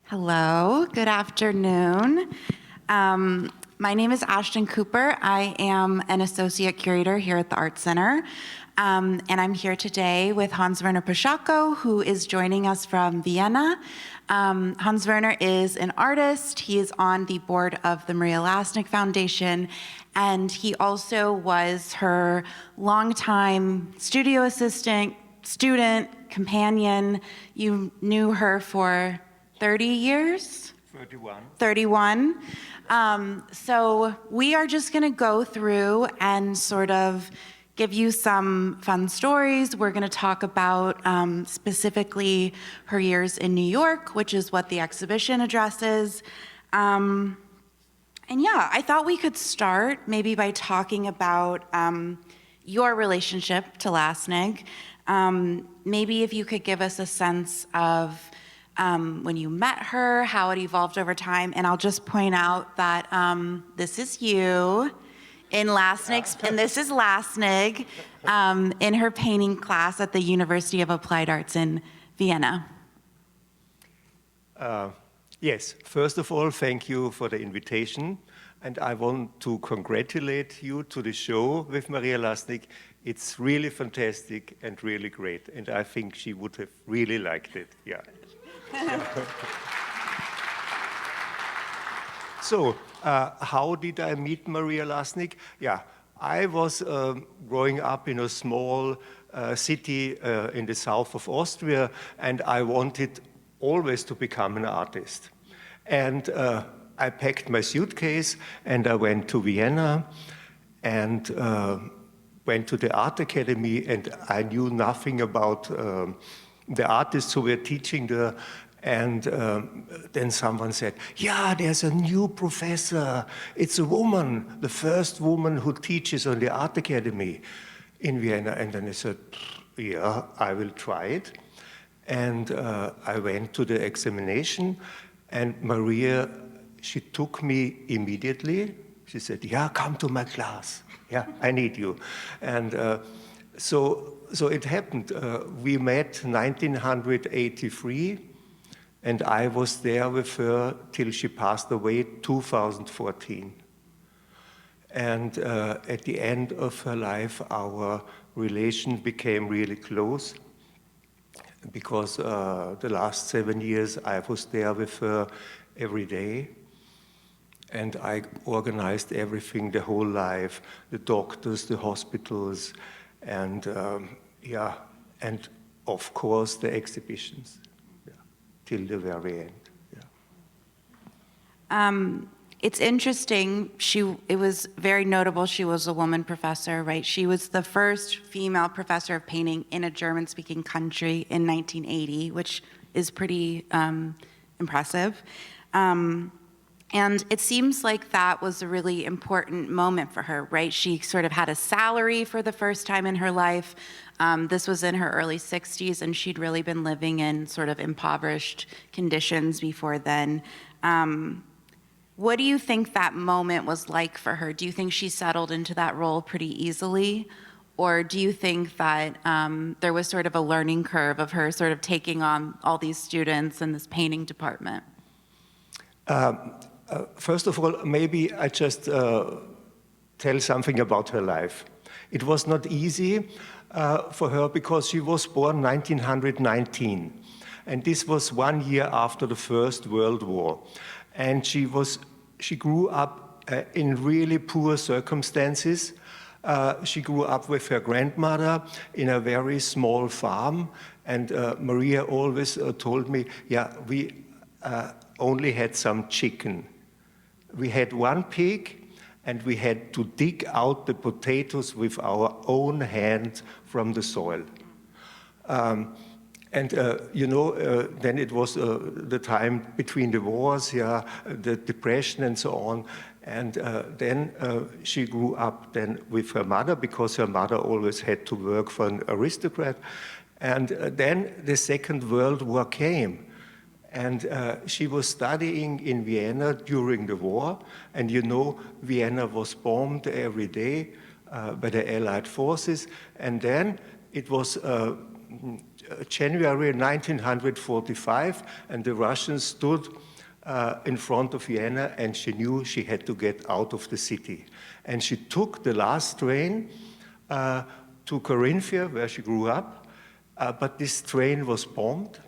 Hello, good afternoon. My name is Ashton Cooper. I am an associate curator here at the Art Center. And I'm here today with Werner Poschauko, who is joining us from Vienna. Werner is an artist. He is on the board of the Maria Lassnig Foundation, and he also was her longtime studio assistant, student, companion. You knew her for 30 years? 31. 31. So we are just going to go through and sort of give you some fun stories. We're going to talk about specifically her years in New York, which is what the exhibition addresses. And yeah, I thought we could start maybe by talking about your relationship to Lassnig. Maybe if you could give us a sense of when you met her, how it evolved over time. And I'll just point out that this is you in Lassnig's, and this is Lassnig in her painting class at the University of Applied Arts in Vienna. Yes, first of all, thank you for the invitation. And I want to congratulate you to the show with Maria Lassnig. It's really fantastic and really great. And I think she would have really liked it, yeah. So, how did I meet Maria Lassnig? Yeah, I was growing up in a small city in the south of Austria, and I wanted always to become an artist. And I packed my suitcase, and I went to Vienna, and went to the art academy, and I knew nothing about the artists who were teaching there. And then someone said, yeah, there's a new professor. It's a woman, the first woman who teaches on the art academy in Vienna. And then I said, yeah, I will try it. And I went to the examination, and Maria, she took me immediately. She said, yeah, come to my class. Yeah, I need you. And so it happened. We met 1983, and I was there with her till she passed away 2014. And at the end of her life, our relation became really close, because the last 7 years I was there with her every day. And I organized everything, the whole life, the doctors, the hospitals, and yeah, and of course the exhibitions, yeah, till the very end. Yeah. It's interesting, it was very notable she was a woman professor, right? She was the first female professor of painting in a German-speaking country in 1980, which is pretty impressive. And it seems like that was a really important moment for her, right? She sort of had a salary for the first time in her life. This was in her early 60s, and she'd really been living in sort of impoverished conditions before then. What do you think that moment was like for her? Do you think she settled into that role pretty easily? Or do you think that there was sort of a learning curve of her sort of taking on all these students in this painting department? First of all, maybe I just tell something about her life. It was not easy for her because she was born 1919. And this was 1 year after the First World War. And she grew up in really poor circumstances. She grew up with her grandmother in a very small farm. And Maria always told me, yeah, we only had some chicken. We had one pig, and we had to dig out the potatoes with our own hands from the soil. You know, then it was the time between the wars, yeah, the depression and so on. And then she grew up then with her mother, because her mother always had to work for an aristocrat. And then the Second World War came. And she was studying in Vienna during the war. And you know, Vienna was bombed every day by the Allied forces. And then it was January 1945, and the Russians stood in front of Vienna, and she knew she had to get out of the city. And she took the last train to Corinthia, where she grew up, but this train was bombed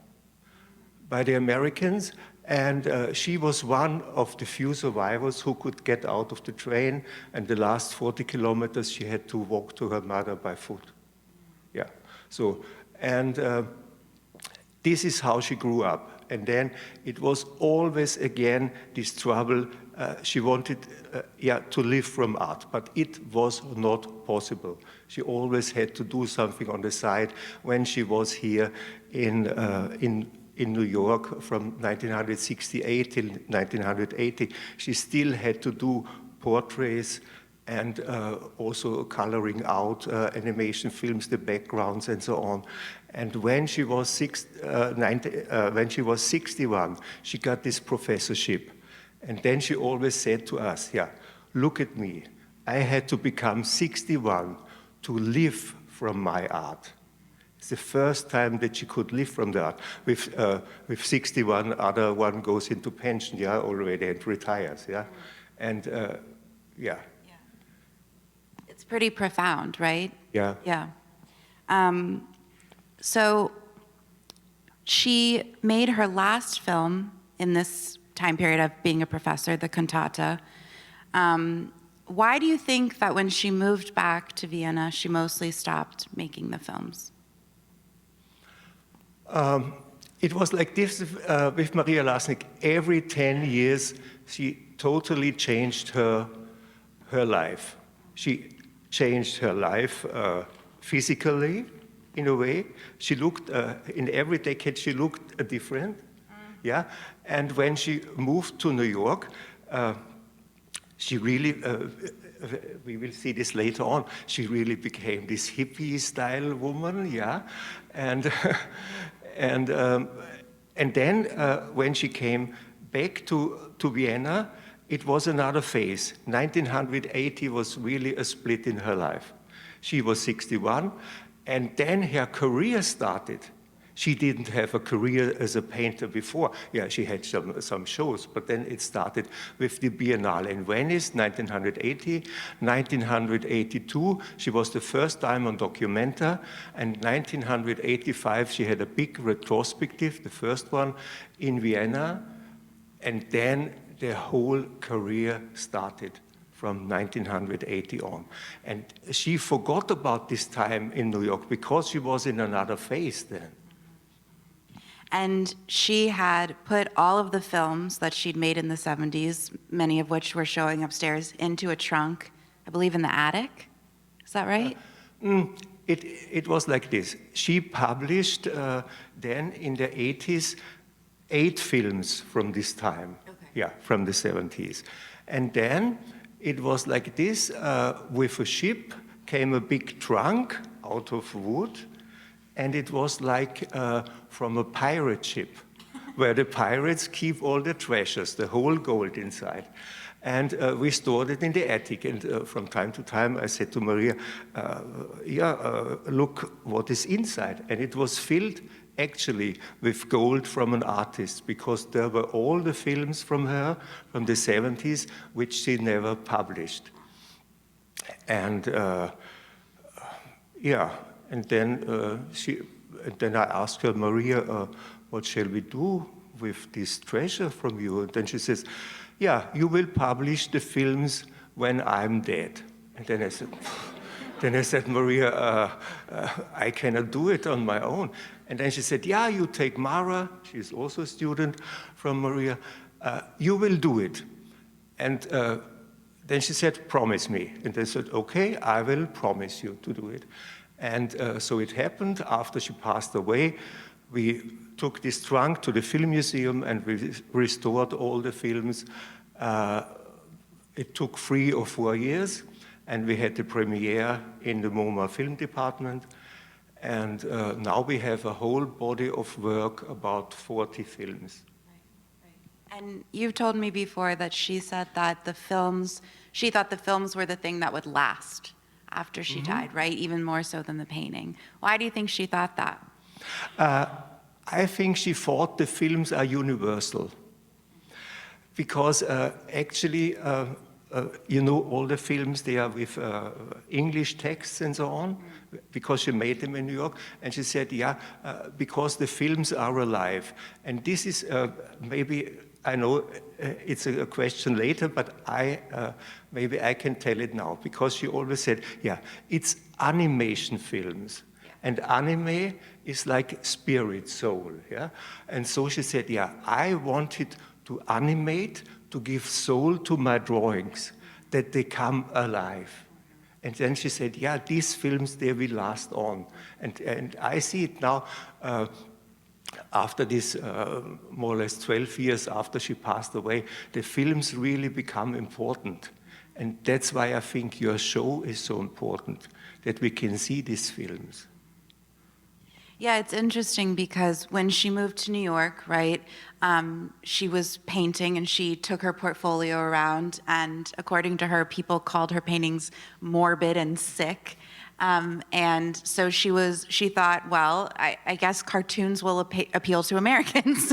by the Americans, and she was one of the few survivors who could get out of the train, and the last 40 kilometers she had to walk to her mother by foot. Yeah, so, and this is how she grew up. And then it was always, again, this trouble. She wanted to live from art, but it was not possible. She always had to do something on the side. When she was here in New York from 1968 till 1980, she still had to do portraits and also coloring out animation films, the backgrounds and so on. And when she was 61, she got this professorship. And then she always said to us, yeah, look at me. I had to become 61 to live from my art. It's the first time that she could live from the art. With 61, other one goes into pension, yeah, already, and retires, yeah. And yeah. It's pretty profound, right? Yeah. Yeah. So she made her last film in this time period of being a professor, the cantata. Why do you think that when she moved back to Vienna, she mostly stopped making the films? It was like this with Maria Lassnig. Every 10 years, she totally changed her life. She changed her life physically, in a way. She looked, in every decade, she looked different, yeah? And when she moved to New York, she really, we will see this later on, she really became this hippie-style woman, yeah? And, and then when she came back to Vienna, it was another phase. 1980 was really a split in her life. She was 61, and then her career started. She didn't have a career as a painter before. Yeah, she had some shows, but then it started with the Biennale in Venice, 1980. 1982, she was the first time on Documenta, and 1985, she had a big retrospective, the first one in Vienna, and then the whole career started from 1980 on. And she forgot about this time in New York because she was in another phase then. And she had put all of the films that she'd made in the 70s, many of which were showing upstairs, into a trunk, I believe in the attic. Is that right? It was like this. She published then in the 80s 8 films from this time, yeah, from the 70s. And then it was like this, with a ship came a big trunk out of wood, and it was like from a pirate ship, where the pirates keep all the treasures, the whole gold inside. And we stored it in the attic, and from time to time I said to Maria, look what is inside. And it was filled actually with gold from an artist, because there were all the films from her from the 70s which she never published. And and then I asked her, Maria, what shall we do with this treasure from you? And then she says, yeah, you will publish the films when I'm dead. And then I said, Maria, I cannot do it on my own. And then she said, yeah, you take Mara, she's also a student from Maria, you will do it. And then she said, promise me. And I said, okay, I will promise you to do it. And so it happened. After she passed away, we took this trunk to the film museum and we restored all the films. It took 3 or 4 years, and we had the premiere in the MoMA film department. And now we have a whole body of work, about 40 films. Right. And you've told me before that she said that she thought the films were the thing that would last after she died, right? Even more so than the painting. Why do you think she thought that? I think she thought the films are universal because actually, you know, all the films, they are with English texts and so on, because she made them in New York. And she said, yeah, because the films are alive. And this is maybe, I know it's a question later, but maybe I can tell it now, because she always said, yeah, it's animation films. And anime is like spirit, soul, yeah? And so she said, yeah, I wanted to animate, to give soul to my drawings, that they come alive. And then she said, yeah, these films, they will last on. And I see it now, after this, more or less 12 years after she passed away, the films really become important. And that's why I think your show is so important, that we can see these films. Yeah, it's interesting because when she moved to New York, right, she was painting and she took her portfolio around, and according to her, people called her paintings morbid and sick. And so she thought, well, I guess cartoons will appeal to Americans.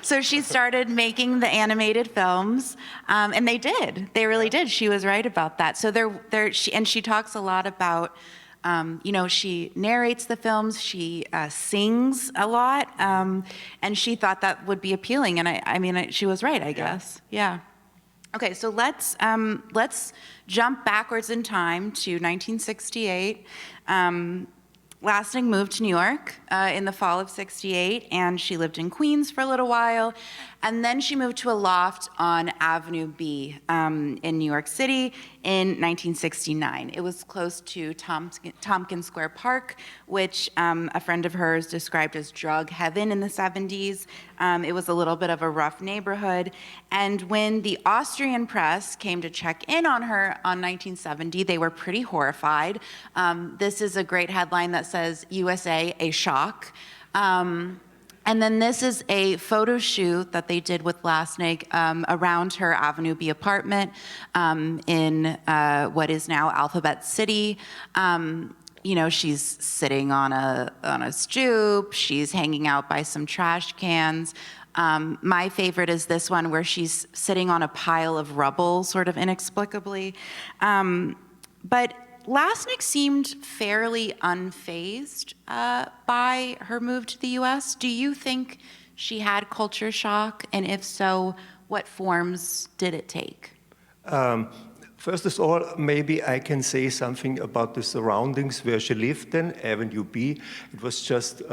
So she started making the animated films, and they did. They really did. She was right about that. So she talks a lot about, you know, she narrates the films, she sings a lot, and she thought that would be appealing. And I mean, she was right, I guess. Yeah. Okay, so let's jump backwards in time to 1968. Lassnig moved to New York in the fall of '68, and she lived in Queens for a little while. And then she moved to a loft on Avenue B in New York City in 1969. It was close to Tompkins Square Park, which a friend of hers described as drug heaven in the '70s. It was a little bit of a rough neighborhood. And when the Austrian press came to check in on her on 1970, they were pretty horrified. This is a great headline that says, USA, a shock. And then this is a photo shoot that they did with Lassnig around her Avenue B apartment in what is now Alphabet City. You know, she's sitting on a stoop. She's hanging out by some trash cans. My favorite is this one where she's sitting on a pile of rubble, sort of inexplicably. But Lassnig seemed fairly unfazed by her move to the U.S. Do you think she had culture shock? And if so, what forms did it take? First of all, maybe I can say something about the surroundings where she lived then, Avenue B. It was just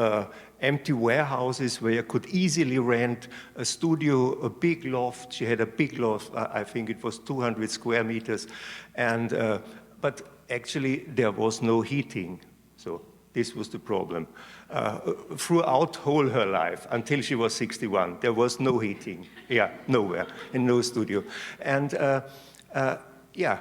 empty warehouses where you could easily rent a studio, a big loft. She had a big loft, I think it was 200 square meters. And, but actually, there was no heating. So this was the problem. Throughout whole her life, until she was 61, there was no heating. Yeah, nowhere, in no studio. And yeah,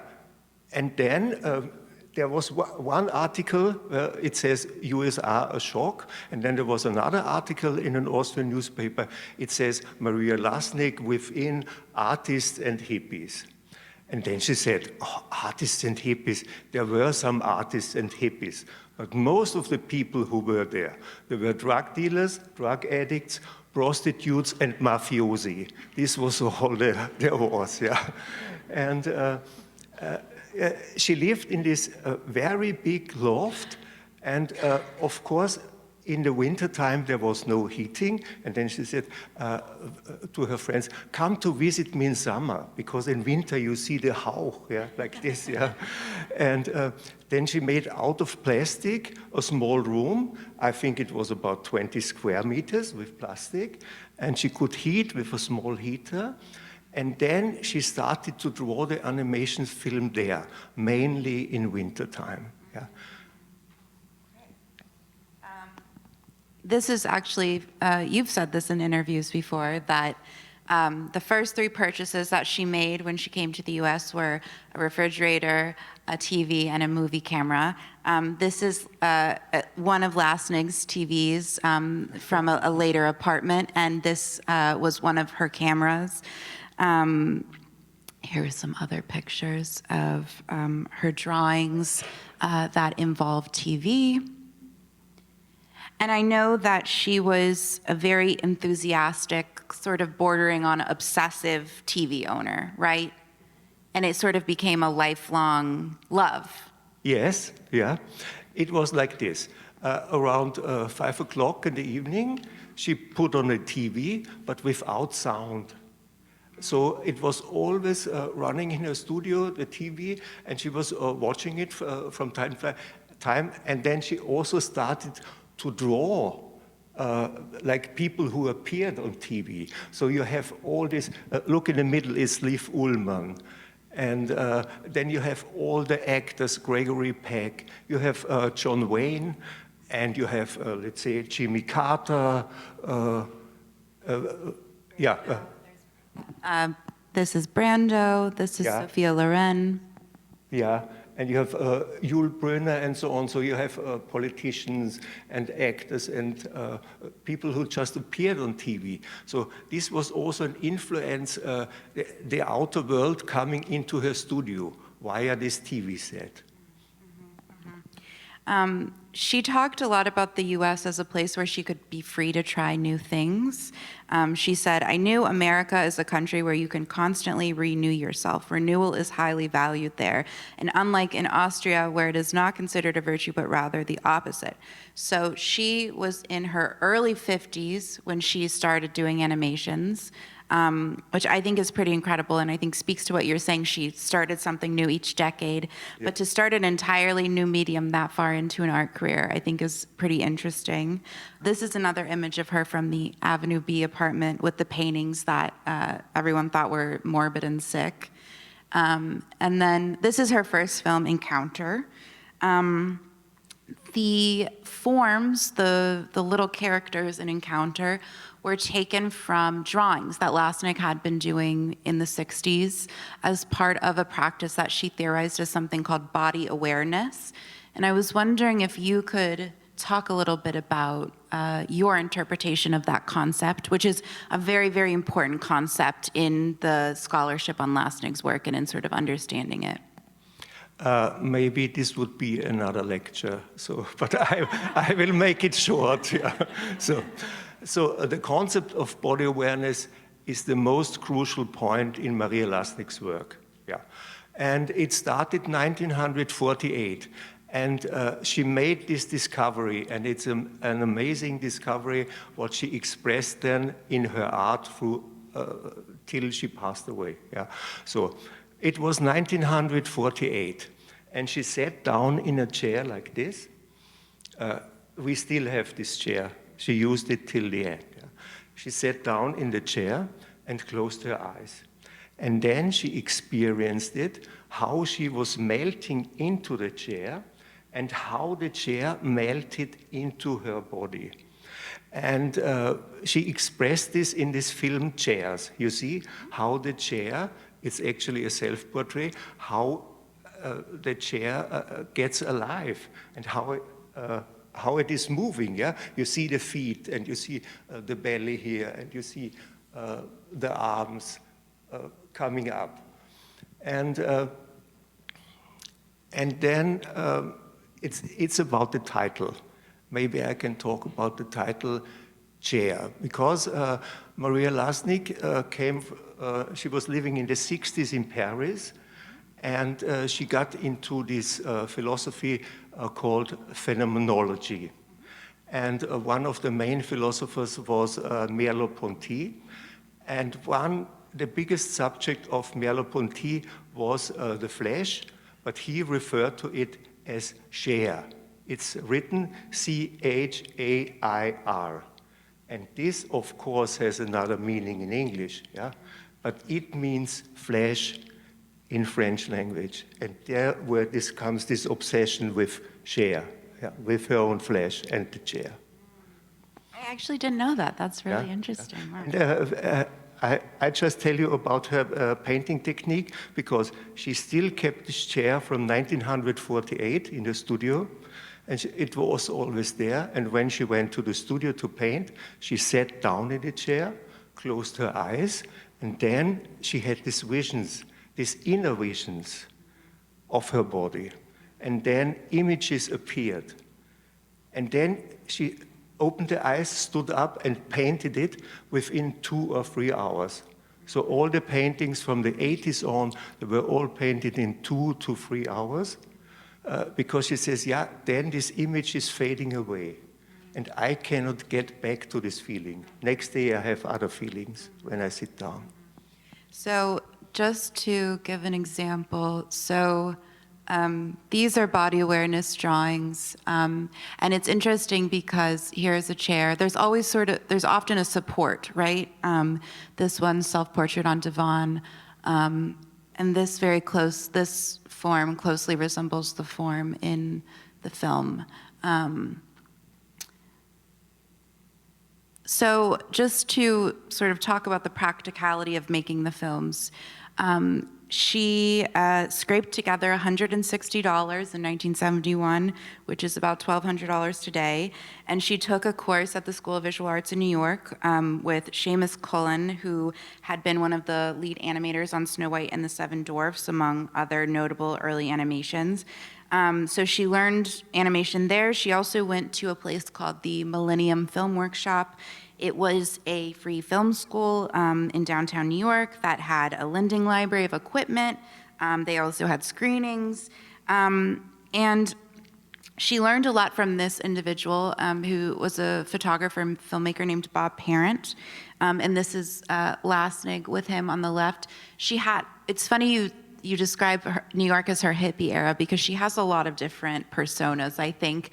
and then there was one article, it says USR a shock, and then there was another article in an Austrian newspaper, it says Maria Lassnig within artists and hippies. And then she said, oh, artists and hippies, there were some artists and hippies, but most of the people who were there, they were drug dealers, drug addicts, prostitutes, and mafiosi. This was all there was, yeah. And she lived in this very big loft, and of course, in the wintertime, there was no heating, and then she said to her friends, come to visit me in summer, because in winter you see the Hauch, yeah, like this, yeah. And then she made out of plastic a small room. I think it was about 20 square meters with plastic, and she could heat with a small heater. And then she started to draw the animation film there, mainly in wintertime, yeah. This is actually, you've said this in interviews before, that the first three purchases that she made when she came to the US were a refrigerator, a TV, and a movie camera. This is one of Lassnig's TVs from a later apartment, and this was one of her cameras. Here are some other pictures of her drawings that involve TV. And I know that she was a very enthusiastic, sort of bordering on obsessive TV owner, right? And it sort of became a lifelong love. Yes, yeah. It was like this. Around 5 o'clock in the evening, she put on a TV, but without sound. So it was always running in her studio, the TV, and she was watching it from time to time. And then she also started to draw like people who appeared on TV. So you have all this, look in the middle is Liv Ullmann. And then you have all the actors, Gregory Peck, you have John Wayne, and you have, let's say, Jimmy Carter. This is Brando, this is Sophia Loren. Yeah, and you have Yul Brynner and so on. So you have politicians and actors and people who just appeared on TV. So this was also an influence, the outer world coming into her studio via this TV set. She talked a lot about the US as a place where she could be free to try new things. She said, I knew America is a country where you can constantly renew yourself. Renewal is highly valued there. And unlike in Austria, where it is not considered a virtue, but rather the opposite. So she was in her early 50s when she started doing animations. Which I think is pretty incredible, and I think speaks to what you're saying. She started something new each decade, but to start an entirely new medium that far into an art career, I think is pretty interesting. This is another image of her from the Avenue B apartment with the paintings that everyone thought were morbid and sick. And then this is her first film, Encounter. The forms, the little characters in Encounter, were taken from drawings that Lassnig had been doing in the 60s as part of a practice that she theorized as something called body awareness. And I was wondering if you could talk a little bit about your interpretation of that concept, which is a very, very important concept in the scholarship on Lassnig's work and in sort of understanding it. Maybe this would be another lecture, but I will make it short. Yeah. So the concept of body awareness is the most crucial point in Maria Lassnig's work. Yeah. And it started 1948. And she made this discovery, and it's an amazing discovery, what she expressed then in her art through, till she passed away. Yeah. So it was 1948, and she sat down in a chair like this. We still have this chair. She used it till the end. Yeah. She sat down in the chair and closed her eyes. And then she experienced it, how she was melting into the chair and how the chair melted into her body. And she expressed this in this film, Chairs. You see how the chair, it's actually a self-portrait, how the chair gets alive and how it is moving. Yeah, you see the feet, and you see the belly here, and you see the arms coming up, and then it's about the title. Maybe I can talk about the title, Chair, because Maria Lassnig she was living in the 60s in Paris, and she got into this philosophy called phenomenology. And one of the main philosophers was Merleau-Ponty. And the biggest subject of Merleau-Ponty was the flesh, but he referred to it as chair. It's written C-H-A-I-R. And this, of course, has another meaning in English, yeah? But it means flesh in French language. And there where this comes, this obsession with chair, yeah, with her own flesh and the chair. I actually didn't know that. That's really interesting. Wow. And, I just tell you about her painting technique, because she still kept this chair from 1948 in the studio, and it was always there. And when she went to the studio to paint, she sat down in the chair, closed her eyes, and then she had these visions, these inner visions of her body. And then images appeared. And then she opened the eyes, stood up, and painted it within 2 or 3 hours. So all the paintings from the 80s on, they were all painted in 2 to 3 hours, because she says, yeah, then this image is fading away. And I cannot get back to this feeling. Next day I have other feelings when I sit down. So just to give an example, so these are body awareness drawings. And it's interesting because here's a chair. There's always there's often a support, right? This one's self-portrait on divan. And this this form closely resembles the form in the film. So just to sort of talk about the practicality of making the films, she scraped together $160 in 1971, which is about $1,200 today, and she took a course at the School of Visual Arts in New York with Seamus Cullen, who had been one of the lead animators on Snow White and the Seven Dwarfs, among other notable early animations. So she learned animation there. She also went to a place called the Millennium Film Workshop. It was a free film school in downtown New York that had a lending library of equipment. They also had screenings. And she learned a lot from this individual who was a photographer and filmmaker named Bob Parent. And this is Lassnig with him on the left. It's funny you describe New York as her hippie era because she has a lot of different personas, I think.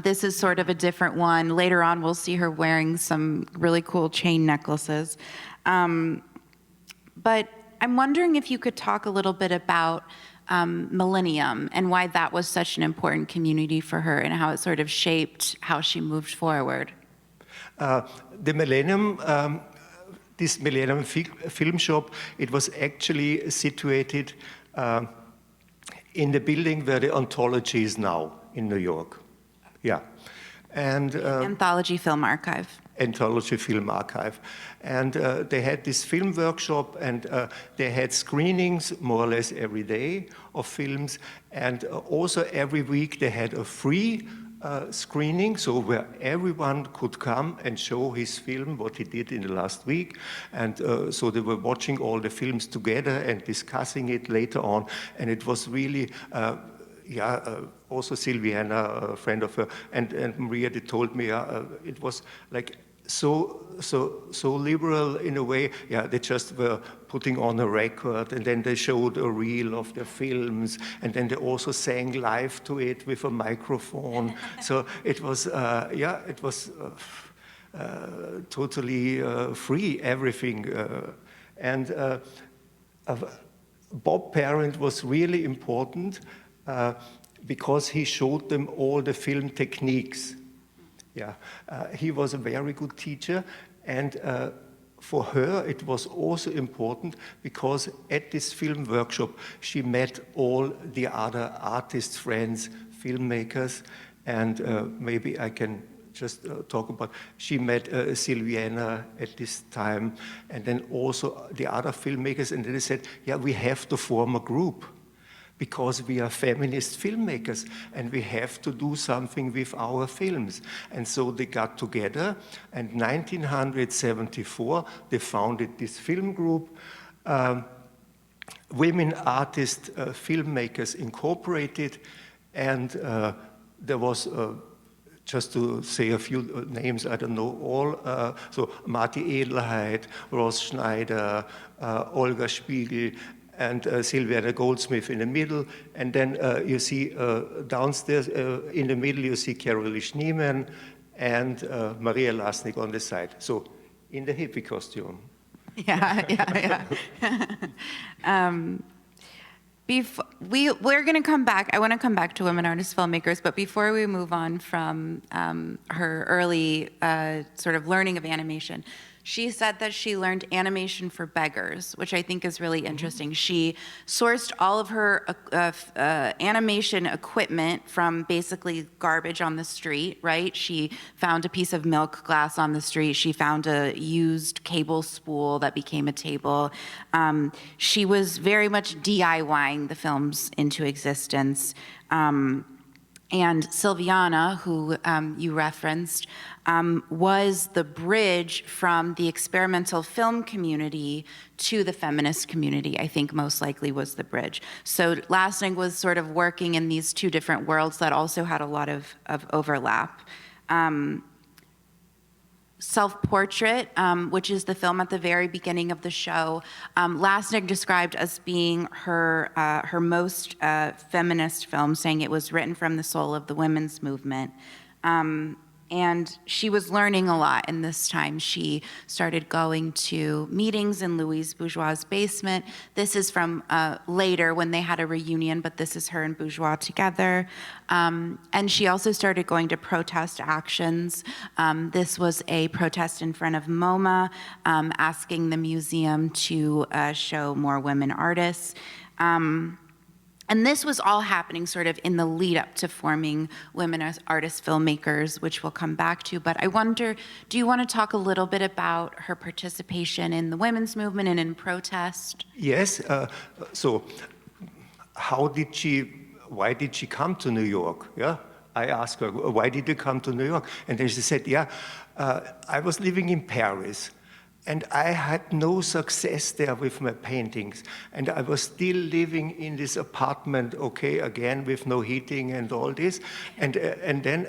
This is sort of a different one. Later on, we'll see her wearing some really cool chain necklaces. But I'm wondering if you could talk a little bit about Millennium and why that was such an important community for her and how it sort of shaped how she moved forward. The Millennium this Millennium Film Shop, it was actually situated in the building where the Anthology is now in New York. Yeah. And Anthology Film Archive. Anthology Film Archive. And they had this film workshop, and they had screenings more or less every day of films. And also every week they had a free screening, so where everyone could come and show his film, what he did in the last week. And so they were watching all the films together and discussing it later on. And it was really, also Silviana, a friend of her, and Maria, they told me it was like so liberal in a way. Yeah, they just were putting on a record, and then they showed a reel of their films, and then they also sang live to it with a microphone. So it was, it was totally free, everything. And Bob Parent was really important because he showed them all the film techniques. Yeah, he was a very good teacher, and for her it was also important because at this film workshop she met all the other artists, friends, filmmakers, and maybe I can just talk about, she met Silviana at this time, and then also the other filmmakers, and then they said, yeah, we have to form a group, because we are feminist filmmakers and we have to do something with our films. And so they got together, and 1974 they founded this film group, Women Artists Filmmakers Incorporated, and there was, just to say a few names, I don't know all, so Marty Edelheit, Ross Schneider, Olga Spiegel, and Silviana Goldsmith in the middle. And then you see downstairs in the middle, you see Caroline Schneemann and Maria Lassnig on the side. So in the hippie costume. Yeah. We're going to come back. I want to come back to women artists, filmmakers, but before we move on from her early sort of learning of animation, she said that she learned animation for beggars, which I think is really interesting. She sourced all of her animation equipment from basically garbage on the street, right? She found a piece of milk glass on the street. She found a used cable spool that became a table. She was very much DIYing the films into existence. And Silviana, who you referenced, was the bridge from the experimental film community to the feminist community, I think most likely was the bridge. So Lassnig was sort of working in these two different worlds that also had a lot of overlap. Self-Portrait, which is the film at the very beginning of the show, Lassnig described as being her most feminist film, saying it was written from the soul of the women's movement. And she was learning a lot in this time. She started going to meetings in Louise Bourgeois' basement. This is from later when they had a reunion, but this is her and Bourgeois together. And she also started going to protest actions. This was a protest in front of MoMA, asking the museum to show more women artists. And this was all happening sort of in the lead up to forming women as artist filmmakers, which we'll come back to. But I wonder, do you want to talk a little bit about her participation in the women's movement and in protest? Yes. So why did she come to New York? Yeah. I asked her, why did you come to New York? And then she said, yeah, I was living in Paris. And I had no success there with my paintings. And I was still living in this apartment, okay, again, with no heating and all this. And then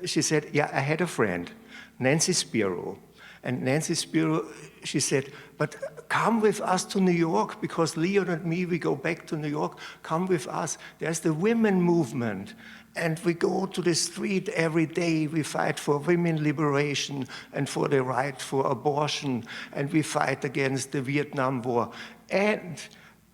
she said, yeah, I had a friend, Nancy Spiro. And Nancy Spiro, she said, but come with us to New York, because Leon and me, we go back to New York. Come with us. There's the women movement. And we go to the street every day. We fight for women liberation and for the right for abortion. And we fight against the Vietnam War. And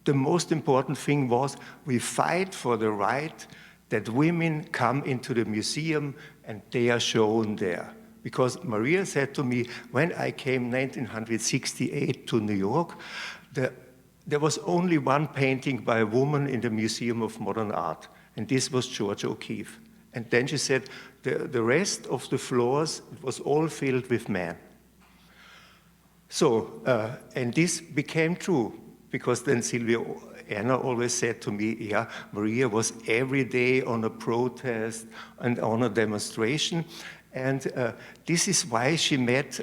the most important thing was we fight for the right that women come into the museum and they are shown there. Because Maria said to me, when I came 1968 to New York, there was only one painting by a woman in the Museum of Modern Art. And this was Georgia O'Keeffe. And then she said, the rest of the floors, it was all filled with men. So, and this became true, because then Anna always said to me, yeah, Maria was every day on a protest and on a demonstration. And this is why she met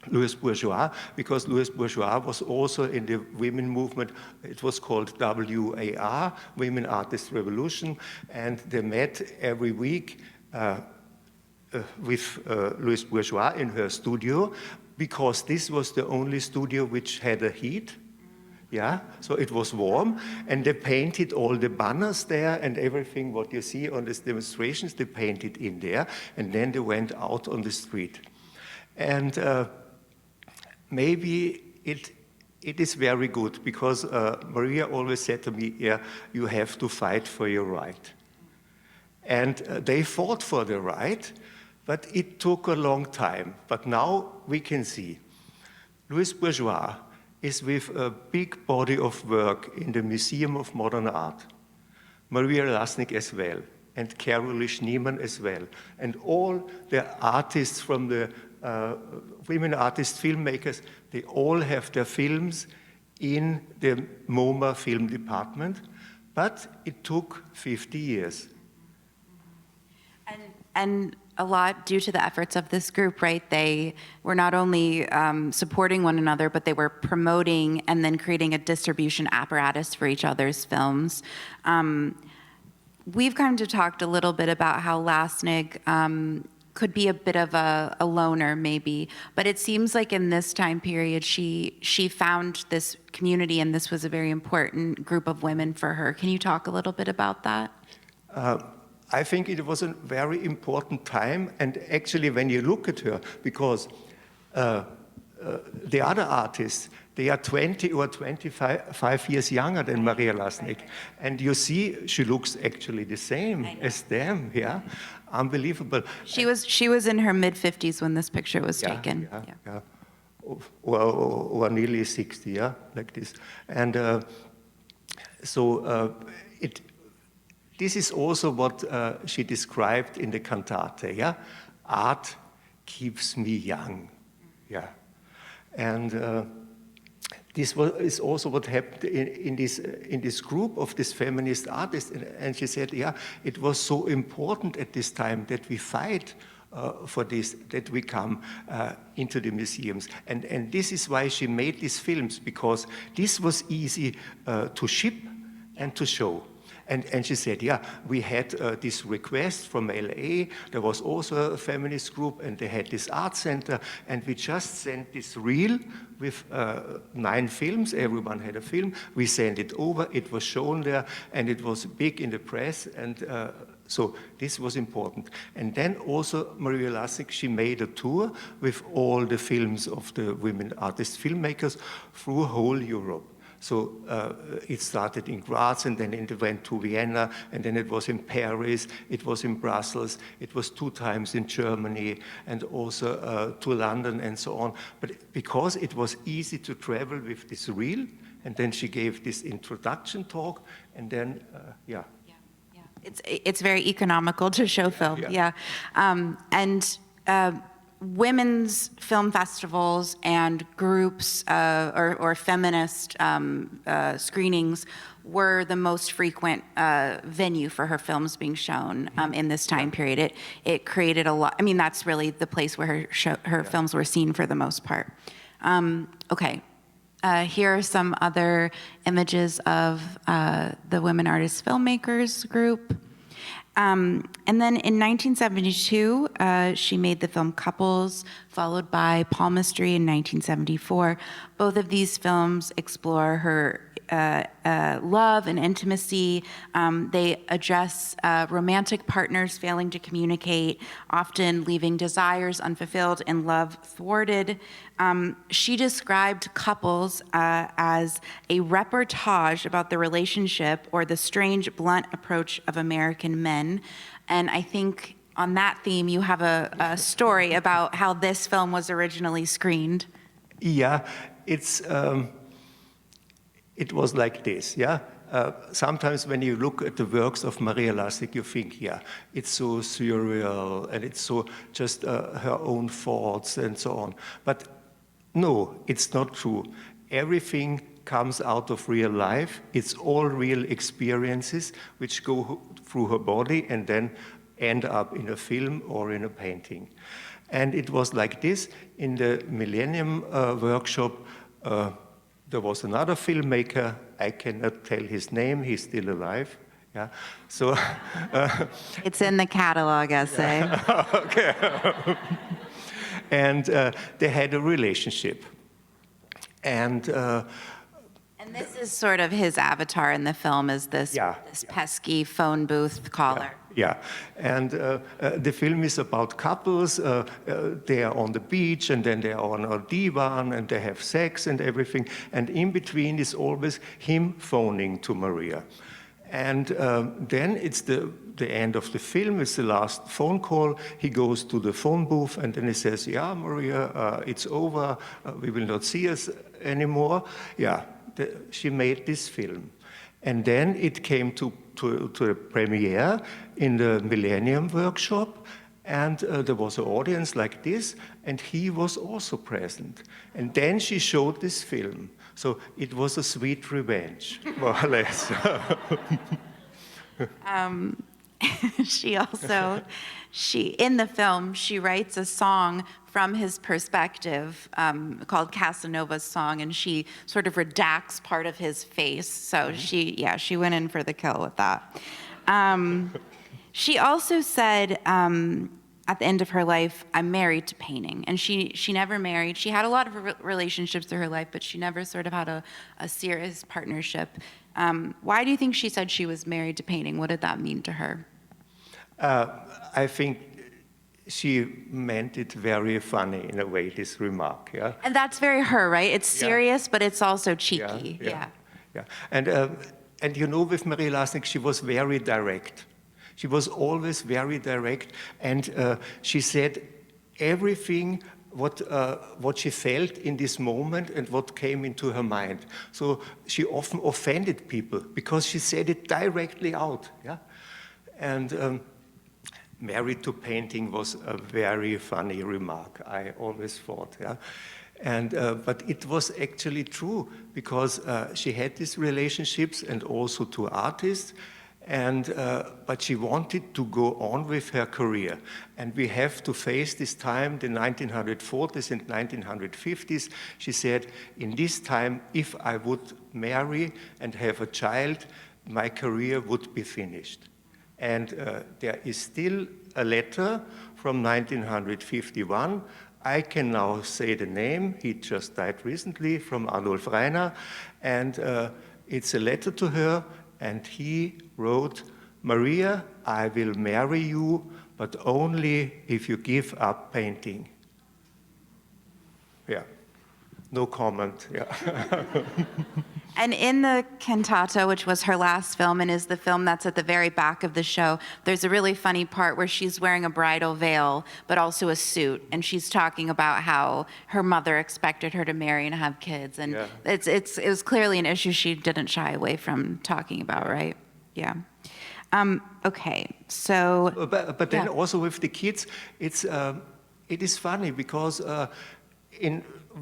Louise Bourgeois, because Louise Bourgeois was also in the women movement. It was called WAR, Women Artists Revolution, and they met every week with Louise Bourgeois in her studio, because this was the only studio which had a heat. Yeah, so it was warm, and they painted all the banners there and everything what you see on these demonstrations, they painted in there, and then they went out on the street. And maybe it is very good, because Maria always said to me, yeah, you have to fight for your right. And they fought for the right, but it took a long time. But now we can see Louise Bourgeois is with a big body of work in the Museum of Modern Art. Maria Lassnig as well, and Caroline Schneemann as well. And all the artists from the women artist filmmakers, they all have their films in the MoMA film department, but it took 50 years. And a lot due to the efforts of this group, right? They were not only supporting one another, but they were promoting and then creating a distribution apparatus for each other's films. We've kind of talked a little bit about how Lassnig could be a bit of a loner, maybe, but it seems like in this time period, she found this community, and this was a very important group of women for her. Can you talk a little bit about that? I think it was a very important time, and actually when you look at her, because the other artists, they are 20 or 25 years younger than Maria Lassnig. And you see, she looks actually the same as them, yeah? Unbelievable. She was in her mid-50s when this picture was taken. Yeah. Or nearly 60, yeah, like this. And this is also what she described in the cantate, yeah? Art keeps me young, yeah. And is also what happened in this group of these feminist artists. And she said, yeah, it was so important at this time that we fight for this, that we come into the museums. And this is why she made these films, because this was easy to ship and to show. And she said, yeah, we had this request from LA. There was also a feminist group, and they had this art center, and we just sent this reel with 9 films. Everyone had a film. We sent it over. It was shown there, and it was big in the press, and so this was important. And then also Maria Lassnig, she made a tour with all the films of the women artist filmmakers through whole Europe. So it started in Graz, and then it went to Vienna, and then it was in Paris, it was in Brussels, it was 2 times in Germany, and also to London and so on. But because it was easy to travel with this reel, and then she gave this introduction talk, and then, yeah. It's very economical to show film, yeah. Women's film festivals and groups or feminist screenings were the most frequent venue for her films being shown in this time period. It created a lot. I mean, that's really the place where her films were seen for the most part. Okay, here are some other images of the Women Artists Filmmakers group. And then in 1972, she made the film Couples, followed by Palmistry in 1974. Both of these films explore her love and intimacy. They address romantic partners failing to communicate, often leaving desires unfulfilled and love thwarted. She described Couples as a reportage about the relationship or the strange, blunt approach of American men. And I think on that theme, you have a story about how this film was originally screened. Yeah, it was like this, yeah? Sometimes when you look at the works of Maria Lassnig, you think, yeah, it's so surreal, and it's so just her own thoughts and so on. But no, it's not true. Everything comes out of real life. It's all real experiences which go through her body and then end up in a film or in a painting. And it was like this in the Millennium Workshop. There was another filmmaker. I cannot tell his name. He's still alive. Yeah. So it's in the catalog essay. Okay. And they had a relationship. And this is sort of his avatar in the film, is this pesky phone booth caller. Yeah, and the film is about couples. They are on the beach, and then they are on a divan, and they have sex and everything. And in between is always him phoning to Maria. And then it's the end of the film. It's the last phone call. He goes to the phone booth, and then he says, yeah, Maria, it's over. We will not see us anymore. Yeah, she made this film. And then it came to the premiere in the Millennium Workshop, and there was an audience like this, and he was also present. And then she showed this film. So it was a sweet revenge, more or less. In the film, she writes a song from his perspective called Casanova's Song, and she sort of redacts part of his face. So she went in for the kill with that. She also said at the end of her life, I'm married to painting. And she never married. She had a lot of relationships through her life, but she never sort of had a serious partnership. Why do you think she said she was married to painting? What did that mean to her? I think she meant it very funny in a way, this remark, yeah? And that's very her, right? It's serious, but it's also cheeky, yeah. And you know, with Maria Lassnig, she was very direct. She was always very direct, and she said everything what she felt in this moment and what came into her mind. So she often offended people because she said it directly out, yeah? And married to painting was a very funny remark, I always thought, yeah? And, but it was actually true because she had these relationships and also to artists, and, but she wanted to go on with her career. And we have to face this time, the 1940s and 1950s. She said, in this time, if I would marry and have a child, my career would be finished. And there is still a letter from 1951. I can now say the name, he just died recently, from Adolf Reiner, and it's a letter to her, and he wrote, Maria, I will marry you, but only if you give up painting. Yeah, no comment, yeah. And in the cantata, which was her last film and is the film that's at the very back of the show, there's a really funny part where she's wearing a bridal veil, but also a suit, and she's talking about how her mother expected her to marry and have kids, and yeah. it was clearly an issue she didn't shy away from talking about, right? Yeah. Okay, so. But then also with the kids, it is funny because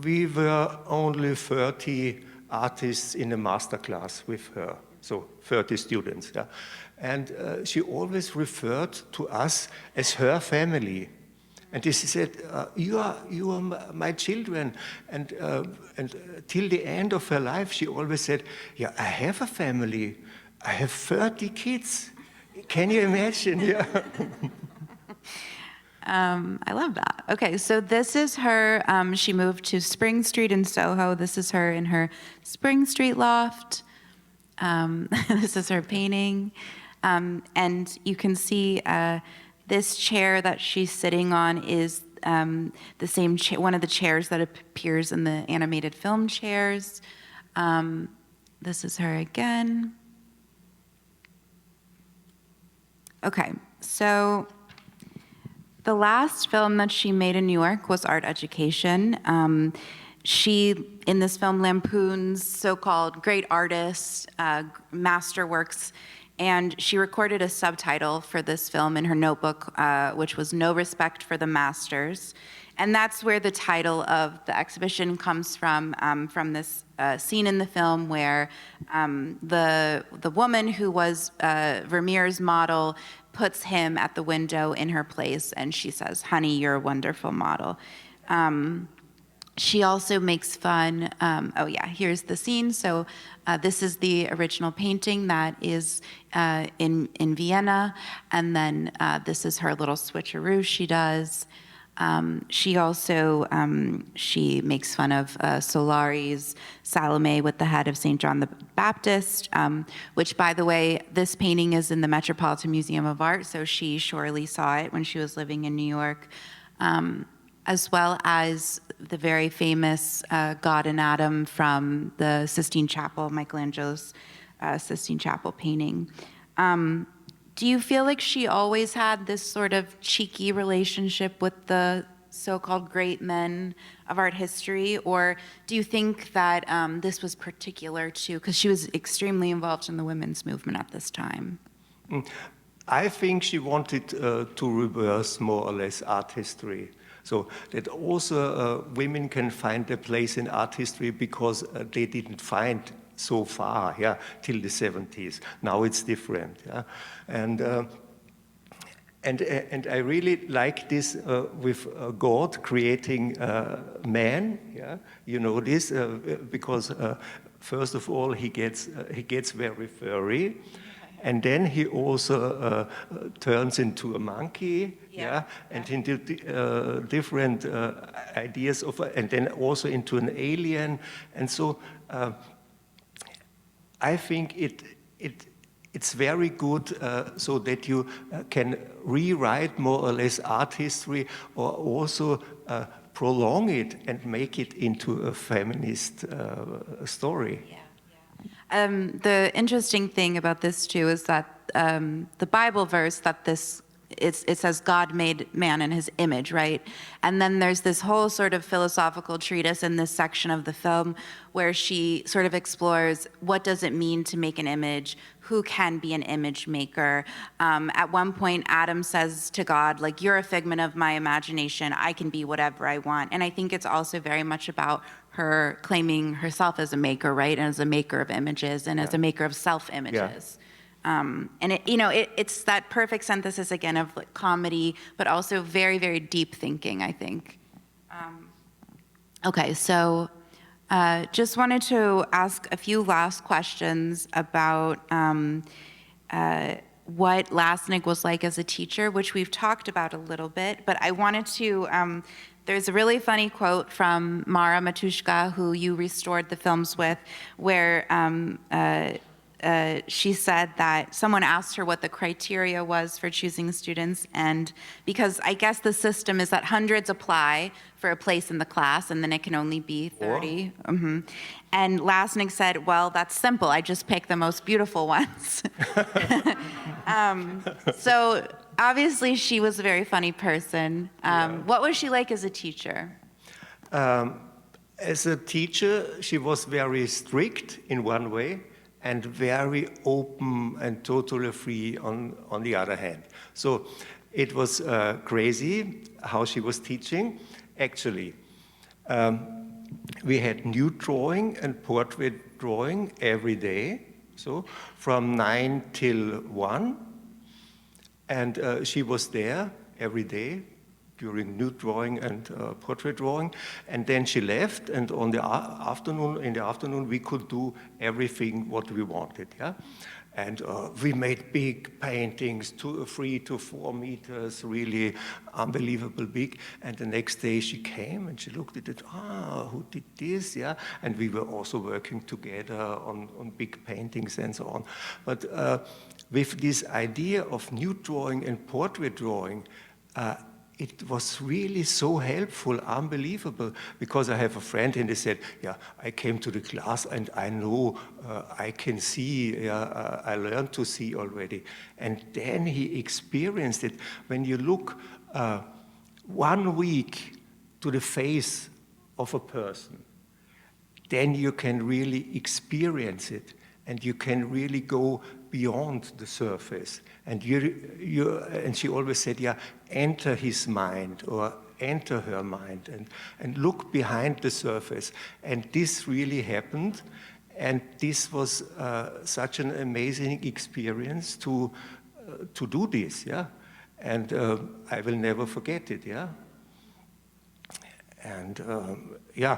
we were only 30 artists in a master class with her, so 30 students. Yeah? And she always referred to us as her family. And she said, you are my children. And till the end of her life, she always said, yeah, I have a family. I have 30 kids. Can you imagine? Yeah. I love that. Okay, so this is her, she moved to Spring Street in Soho. This is her in her Spring Street loft. This is her painting. And you can see this chair that she's sitting on is the same one of the chairs that appears in the animated film chairs. This is her again. Okay, so the last film that she made in New York was Art Education. She, in this film, lampoons so-called great artists, masterworks, and she recorded a subtitle for this film in her notebook, which was No Respect for the Masters. And that's where the title of the exhibition comes from this scene in the film where the woman who was Vermeer's model puts him at the window in her place, and she says, honey, you're a wonderful model. She also makes fun, oh yeah, here's the scene. So this is the original painting that is in Vienna, and then this is her little switcheroo she does. She also, she makes fun of Solari's Salome with the head of St. John the Baptist, which, by the way, this painting is in the Metropolitan Museum of Art, so she surely saw it when she was living in New York, as well as the very famous God and Adam from the Sistine Chapel, Michelangelo's Sistine Chapel painting. Do you feel like she always had this sort of cheeky relationship with the so-called great men of art history, or do you think that this was particular to, because she was extremely involved in the women's movement at this time? I think she wanted to reverse more or less art history. So that also women can find their place in art history because they didn't find so far, yeah, till the 70s. Now it's different, yeah, and I really like this with God creating man, yeah. You know this because first of all he gets very furry, and then he also turns into a monkey, yeah, and into different ideas of, and then also into an alien, and so. I think it's very good so that you can rewrite more or less art history, or also prolong it and make it into a feminist story. The interesting thing about this too is that the Bible verse that this it says God made man in his image, right? And then there's this whole sort of philosophical treatise in this section of the film where she sort of explores what does it mean to make an image, who can be an image maker. At one point, Adam says to God, like, you're a figment of my imagination, I can be whatever I want. And I think it's also very much about her claiming herself as a maker, right? And as a maker of images and as a maker of self-images. And it's that perfect synthesis again of like comedy, but also very, very deep thinking, I think. Okay, so just wanted to ask a few last questions about what Lassnig was like as a teacher, which we've talked about a little bit, but I wanted to, there's a really funny quote from Mara Matuszka, who you restored the films with, where she said that someone asked her what the criteria was for choosing students, and because I guess the system is that hundreds apply for a place in the class, and then it can only be 30. And Lassnig said, well, that's simple. I just pick the most beautiful ones. So obviously she was a very funny person. What was she like as a teacher? As a teacher, she was very strict in one way, and very open and totally free on the other hand. So it was crazy how she was teaching. Actually, we had new drawing and portrait drawing every day, so from 9 till 1. And she was there every day during nude drawing and portrait drawing, and then she left, and in the afternoon we could do everything what we wanted, yeah? And we made big paintings, 3 to 4 meters, really unbelievable big. And the next day she came and she looked at it, who did this, yeah? And we were also working together on big paintings and so on. But with this idea of nude drawing and portrait drawing, it was really so helpful, unbelievable, because I have a friend and he said, yeah, I came to the class and I know I can see, I learned to see already. And then he experienced it. When you look 1 week to the face of a person, then you can really experience it and you can really go beyond the surface. And and she always said, yeah, enter his mind or enter her mind and look behind the surface. And this really happened. And this was such an amazing experience to do this, yeah. And I will never forget it, yeah. And yeah.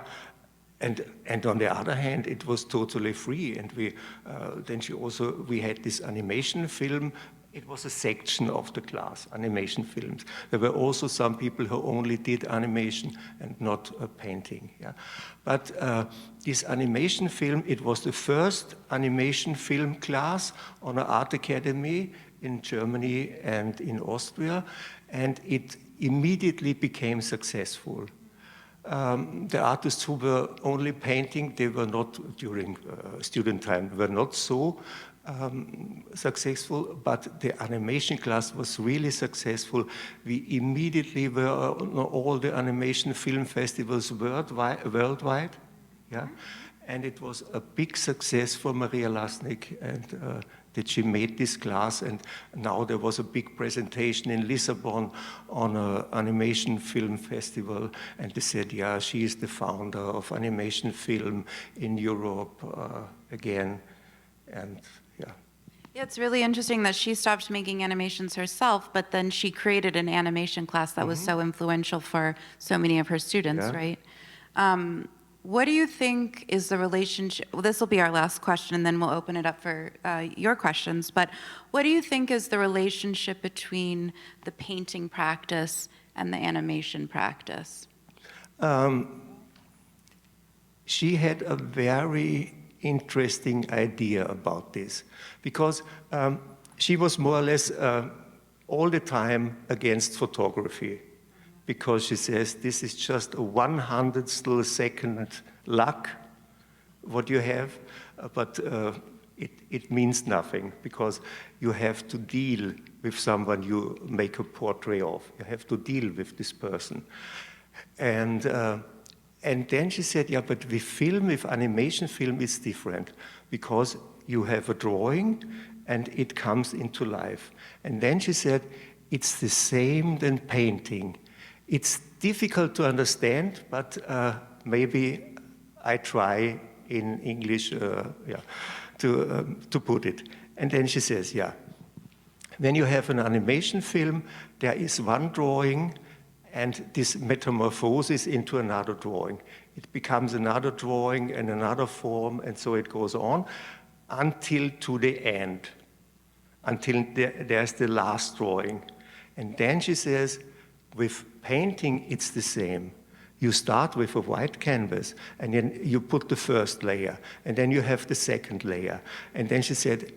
And on the other hand, it was totally free. And we had this animation film. It was a section of the class, animation films. There were also some people who only did animation and not painting. Yeah? But this animation film, it was the first animation film class on an art academy in Germany and in Austria, and it immediately became successful. The artists who were only painting, they were not, during student time, were not so successful, but the animation class was really successful. We immediately were on all the animation film festivals worldwide, yeah? And it was a big success for Maria Lassnig, and that she made this class, and now there was a big presentation in Lisbon on an animation film festival, and they said, yeah, she is the founder of animation film in Europe again, and yeah. Yeah, it's really interesting that she stopped making animations herself, but then she created an animation class that was so influential for so many of her students, right? What do you think is the relationship, well, this will be our last question and then we'll open it up for your questions, but what do you think is the relationship between the painting practice and the animation practice? She had a very interesting idea about this, because she was more or less all the time against photography. Because she says this is just a 100th second luck, what you have, but it means nothing, because you have to deal with someone you make a portrait of. You have to deal with this person. And then she said, yeah, but with film, with animation film, it's different, because you have a drawing and it comes into life. And then she said, it's the same than painting. It's difficult to understand, but maybe I try in English to put it. And then she says, yeah, when you have an animation film, there is one drawing and this metamorphosis into another drawing. It becomes another drawing and another form, and so it goes on until to the end, until there's the last drawing. And then she says, with painting, it's the same. You start with a white canvas, and then you put the first layer, and then you have the second layer. And then she said,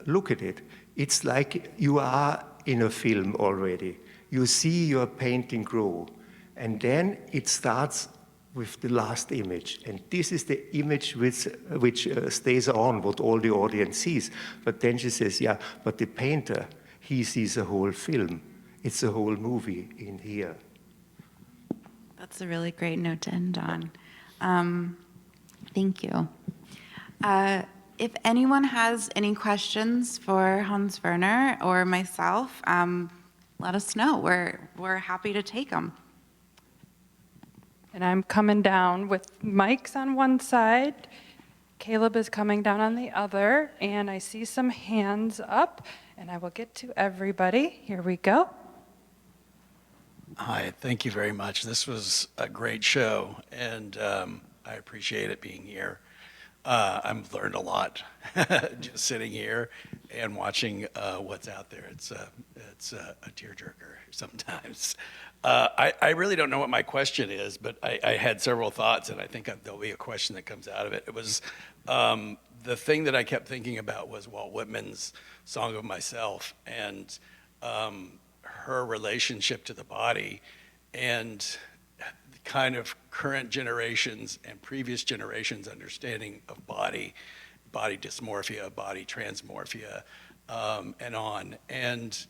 look at it. It's like you are in a film already. You see your painting grow, and then it starts with the last image. And this is the image which stays on, what all the audience sees. But then she says, yeah, but the painter, he sees a whole film. It's a whole movie in here. That's a really great note to end on. Thank you. If anyone has any questions for Hans Werner or myself, let us know. We're happy to take them. And I'm coming down with mics on one side. Caleb is coming down on the other, and I see some hands up, and I will get to everybody. Here we go. Hi, thank you very much. This was a great show, and I appreciate it being here. I've learned a lot just sitting here and watching what's out there. It's a tearjerker sometimes. I really don't know what my question is, but I had several thoughts, and I think there'll be a question that comes out of it. It was the thing that I kept thinking about was Walt Whitman's Song of Myself, and her relationship to the body, and kind of current generations and previous generations' understanding of body dysmorphia, body transmorphia, and on. And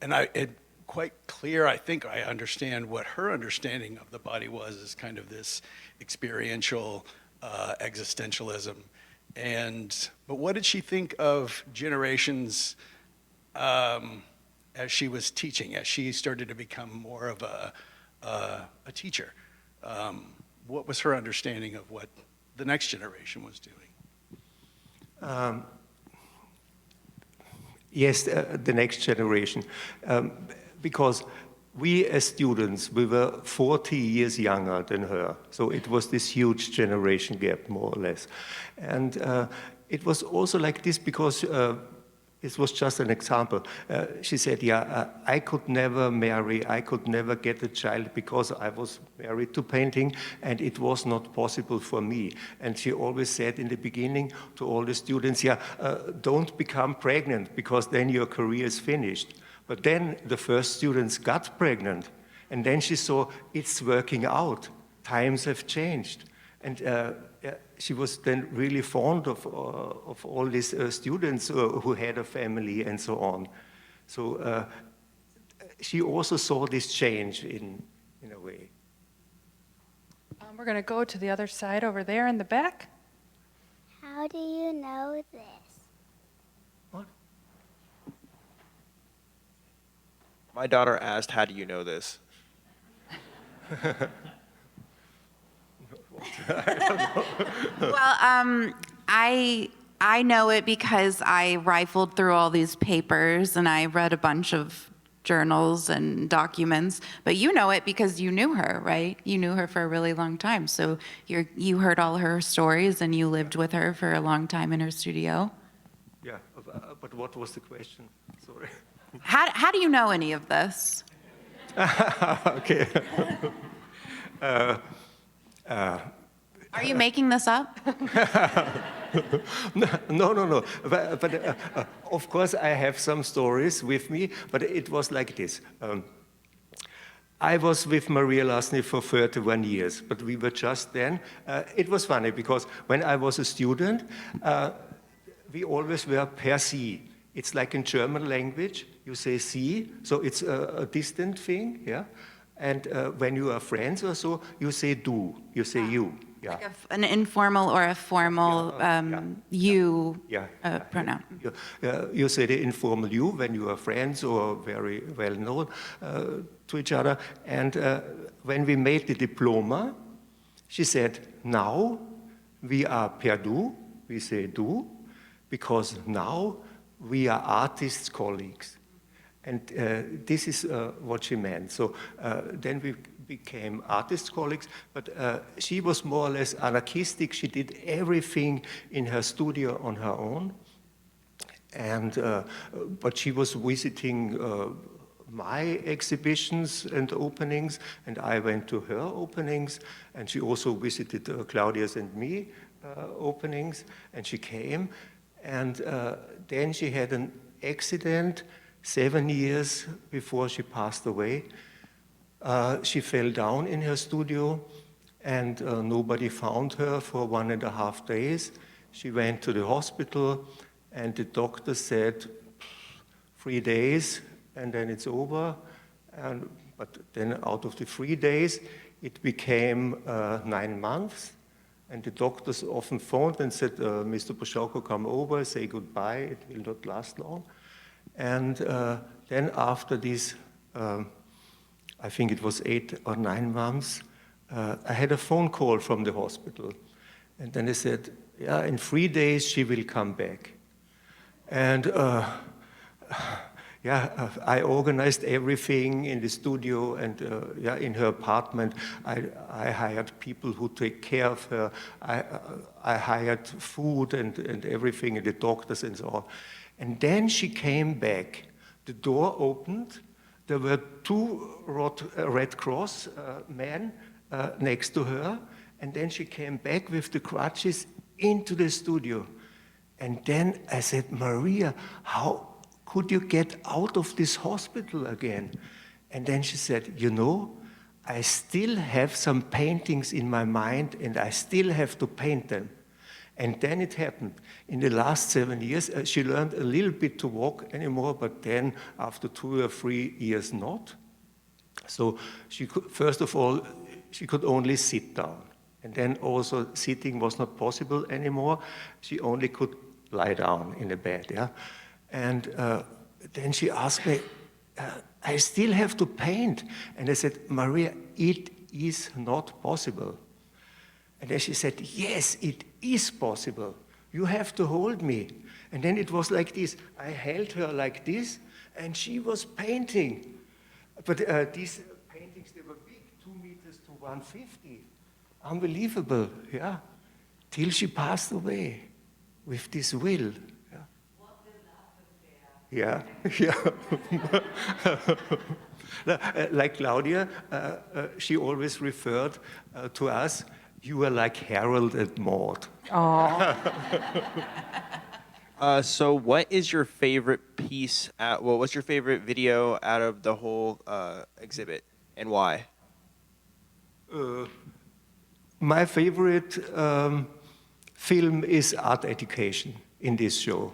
it quite clear, I think I understand what her understanding of the body was, is kind of this experiential existentialism. But what did she think of generations as she was teaching, as she started to become more of a teacher? What was her understanding of what the next generation was doing? Yes, the next generation. Because we as students, we were 40 years younger than her. So it was this huge generation gap, more or less. And it was also like this because it was just an example. She said, yeah, I could never marry, I could never get a child because I was married to painting, and it was not possible for me. And she always said in the beginning to all the students, yeah, don't become pregnant because then your career is finished. But then the first students got pregnant, and then she saw it's working out. Times have changed. And she was then really fond of all these students who had a family and so on. So she also saw this change in a way. We're going to go to the other side over there in the back. How do you know this? What? My daughter asked, how do you know this? Well, I know it because I rifled through all these papers and I read a bunch of journals and documents. But you know it because you knew her, right? You knew her for a really long time. So you heard all her stories and you lived with her for a long time in her studio. Yeah, but what was the question? Sorry. How do you know any of this? Okay. Are you making this up? No. But of course, I have some stories with me, but it was like this. I was with Maria Lassnig for 31 years, but we were just then. It was funny because when I was a student, we always were per se. It's like in German language, you say sie, so it's a distant thing, yeah? And when you are friends or so, you say du, you say you. Yeah. Like an informal or a formal you pronoun. You say the informal you when you are friends or very well known to each other. And when we made the diploma, she said, now we are per du, we say du, because now we are artists' colleagues. And this is what she meant. So then we became artist colleagues, but she was more or less anarchistic. She did everything in her studio on her own. And, but she was visiting my exhibitions and openings, and I went to her openings, and she also visited Claudia's and me openings, and she came. And then she had an accident 7 years before she passed away. She fell down in her studio, and nobody found her for 1.5 days. She went to the hospital, and the doctor said 3 days, and then it's over. But then out of the 3 days, it became 9 months. And the doctors often phoned and said, Mr. Poschauko, come over, say goodbye, it will not last long. And then after this, I think it was 8 or 9 months, I had a phone call from the hospital. And then they said, yeah, in 3 days she will come back. And I organized everything in the studio and in her apartment. I hired people who take care of her. I hired food and everything, and the doctors and so on. And then she came back. The door opened. There were 2 Red Cross men next to her. And then she came back with the crutches into the studio. And then I said, Maria, how could you get out of this hospital again? And then she said, you know, I still have some paintings in my mind and I still have to paint them. And then it happened. In the last 7 years, she learned a little bit to walk anymore, but then after 2 or 3 years not. So she could, first of all, she could only sit down. And then also sitting was not possible anymore. She only could lie down in the bed, yeah? And then she asked me, I still have to paint. And I said, Maria, it is not possible. And then she said, yes, it is possible. You have to hold me. And then it was like this. I held her like this, and she was painting. But these paintings, they were big, 2 meters to 150. Unbelievable, yeah. Till she passed away with this will. Yeah, yeah. Like Claudia, she always referred to us, you are like Harold and Maude. So what is your favorite piece, what's your favorite video out of the whole exhibit, and why? My favorite film is Art Education in this show.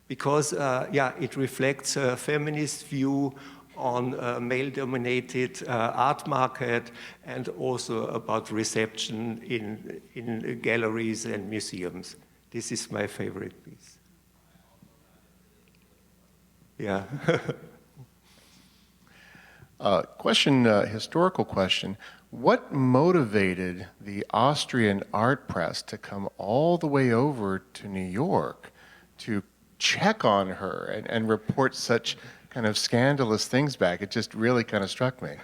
Because, it reflects a feminist view on a male-dominated art market and also about reception in galleries and museums. This is my favorite piece. Yeah. Historical question. What motivated the Austrian art press to come all the way over to New York to check on her and report such kind of scandalous things back? It just really kind of struck me.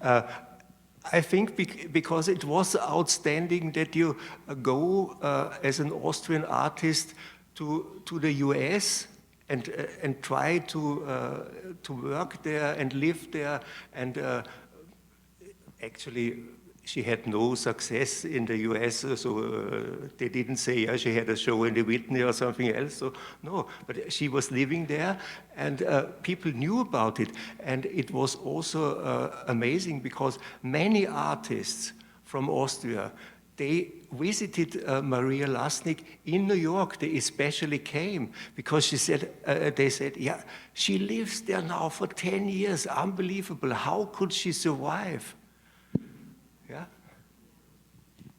I think because it was outstanding that you go as an Austrian artist to the US and try to work there and live there. And actually, she had no success in the US, so they didn't say, yeah, she had a show in the Whitney or something else. So no, but she was living there, and people knew about it. And it was also amazing because many artists from Austria, they visited Maria Lassnig in New York. They especially came because she said, they said, yeah, she lives there now for 10 years. Unbelievable. How could she survive? Yeah.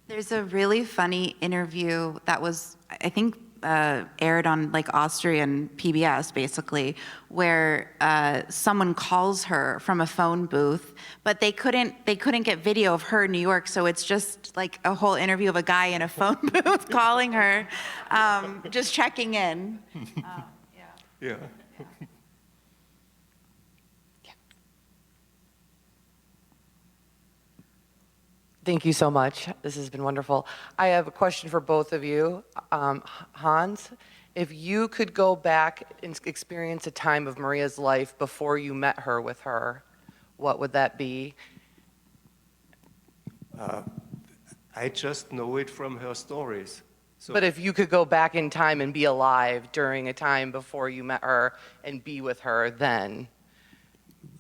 There's a really funny interview that was, I think, aired on like Austrian PBS basically, where someone calls her from a phone booth, but they couldn't get video of her in New York, so it's just like a whole interview of a guy in a phone booth calling her, just checking in. Yeah. Thank you so much. This has been wonderful. I have a question for both of you. Hans, if you could go back and experience a time of Maria's life before you met her with her, what would that be? I just know it from her stories. So But if you could go back in time and be alive during a time before you met her and be with her then,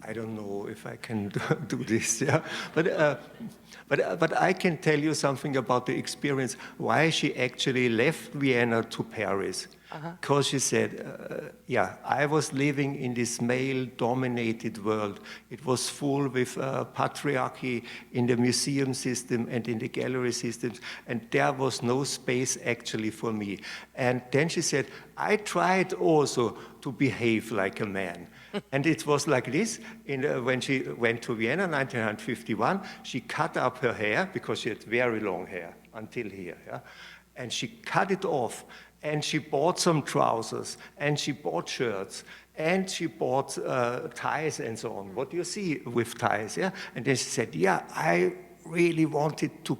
I don't know if I can do this, yeah. But I can tell you something about the experience, why she actually left Vienna to Paris. Because she said, yeah, I was living in this male-dominated world. It was full with patriarchy in the museum system and in the gallery systems, and there was no space actually for me. And then she said, I tried also to behave like a man. And it was like this, when she went to Vienna in 1951, she cut up her hair, because she had very long hair, until here, yeah? And she cut it off, and she bought some trousers, and she bought shirts, and she bought ties and so on. What do you see with ties, yeah? And then she said, yeah, I really wanted to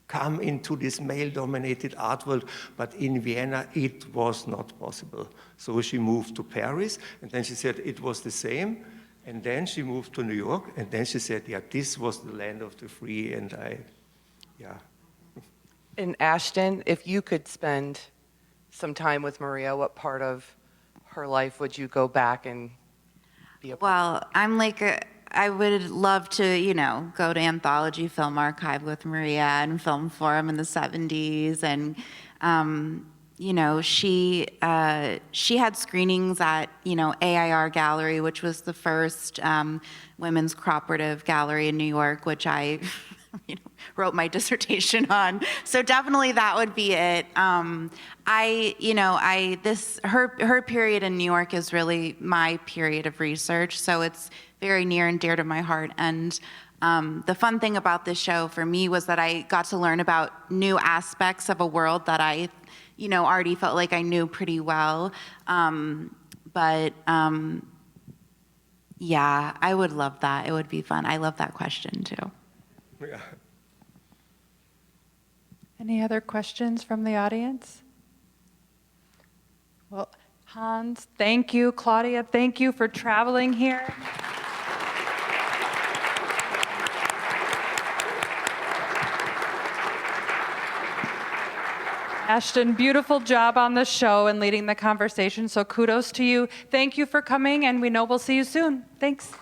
come into this male-dominated art world, but in Vienna it was not possible. So she moved to Paris, and then she said it was the same, and then she moved to New York, and then she said, yeah, this was the land of the free, and yeah. in Ashton, if you could spend some time with Maria, what part of her life would you go back and be a part? Well, I'm like, I would love to, go to Anthology Film Archive with Maria and Film Forum in the 70s. And, she had screenings at, AIR Gallery, which was the first women's cooperative gallery in New York, which I wrote my dissertation on. So definitely that would be it. Her period in New York is really my period of research. So it's very near and dear to my heart. And the fun thing about this show for me was that I got to learn about new aspects of a world that I, already felt like I knew pretty well. Yeah, I would love that. It would be fun. I love that question too. Yeah. Any other questions from the audience? Well, Hans, thank you. Claudia, thank you for traveling here. Ashton, beautiful job on the show and leading the conversation, so kudos to you. Thank you for coming, and we know we'll see you soon. Thanks.